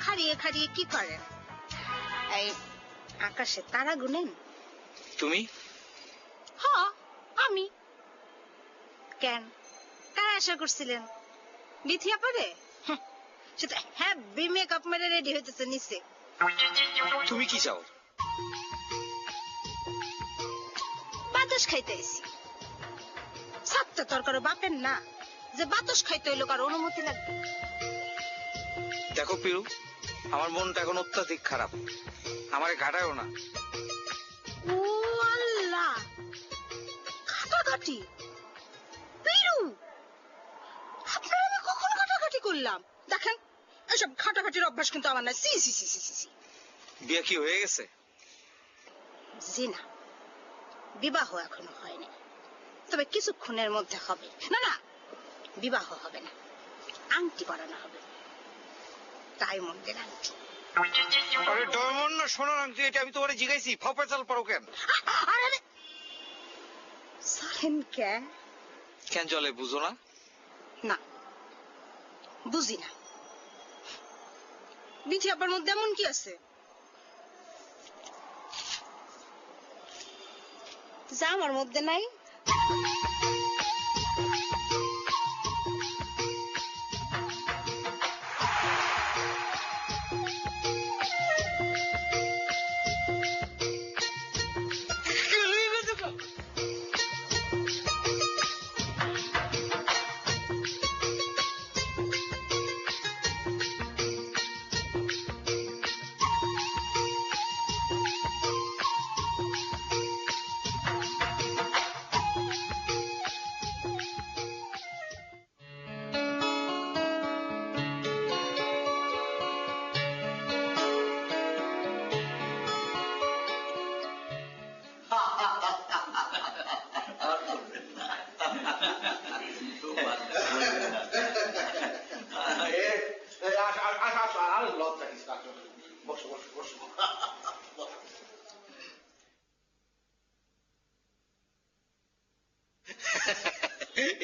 খাড়িয়ে খাড়িয়ে কি করেন? এই আকাশে তারা গুনেন? তুমি? হ্যাঁ আমি। কেন, কার আশা করছিলেন? বিথিয়া পারে? সেটা হ্যাপি মেকআপ মেরে রেডি হইতেছে নিচে। তুমি কি চাও? বাতাস খাইতে আইছি। সাতটা তরকারি বাপেন না যে বাতাস খাইতে হইলো কার অনুমতি লাগবে? দেখো পিরু, আমার মনটা এখন অত্যাধিক খারাপ, আমারে ঘাটায়ও না। ও আল্লাহ, ঘাটাঘাটি? পিরু, আপনার আমি কখন ঘাটাঘাটি করলাম? দেখেন, এসব ঘাটাঘাটির অভ্যাস কিন্তু আমার না। সি সি সি সি সি। বিয়ে কি হয়ে গেছে? জি না, বিবাহ এখনো হয়নি, তবে কিছুক্ষণের মধ্যে হবে। না না, বিবাহ হবে না, আংটি পরানো হবে, ডায়মন্ডের আংটি। আরে ডায়মন্ড না সোনার আংটি, এটা আমি তোমারে জিজ্ঞাসি, ফাপেচাল পারো কেন? আরে সালেন কে? কেন চলে বুঝো না? না, বুঝি না। বিথি আপনার মধ্যে এমন কি আছে যা আমার মধ্যে নাই?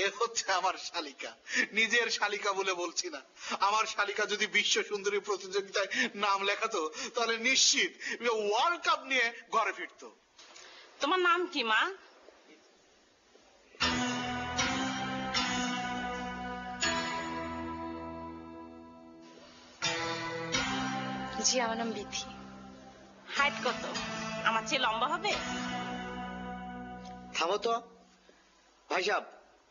এ হচ্ছে আমার শালিকা, নিজের শালিকা বলে বলছি না। আমার শালিকা যদি বিশ্ব সুন্দরী প্রতিযোগিতায় নাম লেখাতো তাহলে নিশ্চিত ওয়ার্ল্ড কাপ নিয়ে ঘরে ফিরতো। তোমার নাম কি মা? জি, আমার নাম বিথি। হাইট কত? আমার চেয়ে লম্বা হবে? থামো তো ভাই সাহেব,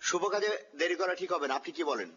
শুভ কাজে দেরি করা ঠিক হবে না, আপনি কি বলেন?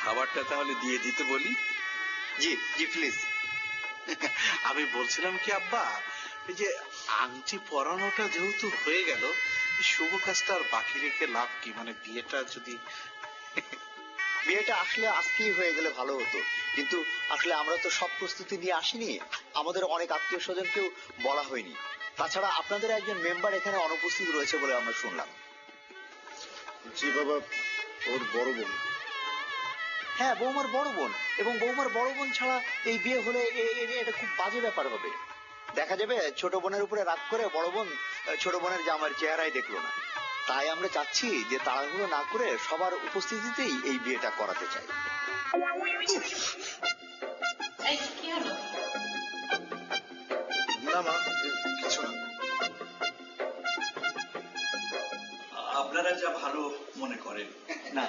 খাবারটা তাহলে দিয়ে দিতে বলি? জি জি প্লিজ। আমি বলছিলাম কি আব্বা, এই যে আংটি পরানোটা যেহেতু হয়ে গেল, শুভ কাজটা আর বাকি রেখে লাভ কি? মানে বিয়েটা যদি বিয়েটা আসলে আজকেই হয়ে গেলে ভালো হতো, কিন্তু আসলে আমরা তো সব প্রস্তুতি নিয়ে আসিনি, আমাদের অনেক আত্মীয় স্বজনকেও বলা হয়নি। তাছাড়া আপনাদের একজন মেম্বার এখানে অনুপস্থিত রয়েছে বলে আমরা শুনলাম। জি বাবা, ওর বড় বোন। হ্যাঁ, বৌমার বড় বোন, এবং বৌমার বড় বোন ছাড়া এই বিয়ে হলে এটা খুব বাজে ব্যাপার হবে। দেখা যাবে ছোট বোনের উপরে রাগ করে বড় বোন ছোট বোনের জামার চেহারাই দেখলো না। তাই আমরা চাচ্ছি যে তাড়াহুড়ো না করে সবার উপস্থিতিতেই এই বিয়েটা করাতে চাই। না মা, কিছু না। আপনারা যা ভালো মনে করেন। না,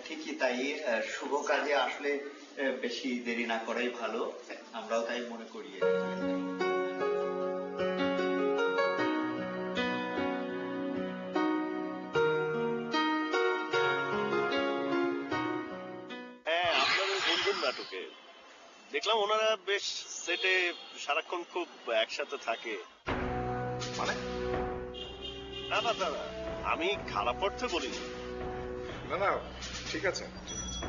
ঠিকই তাই, শুভ কাজে আসলে বেশি দেরি না করাই ভালো, আমরাও তাই মনে করি। হ্যাঁ, নাটকে দেখলাম ওনারা বেশ সেটে সারাক্ষণ খুব একসাথে থাকে। মানে না না দাদা, আমি খারাপ অর্থে বলিনি। না না ঠিক আছে ঠিক আছে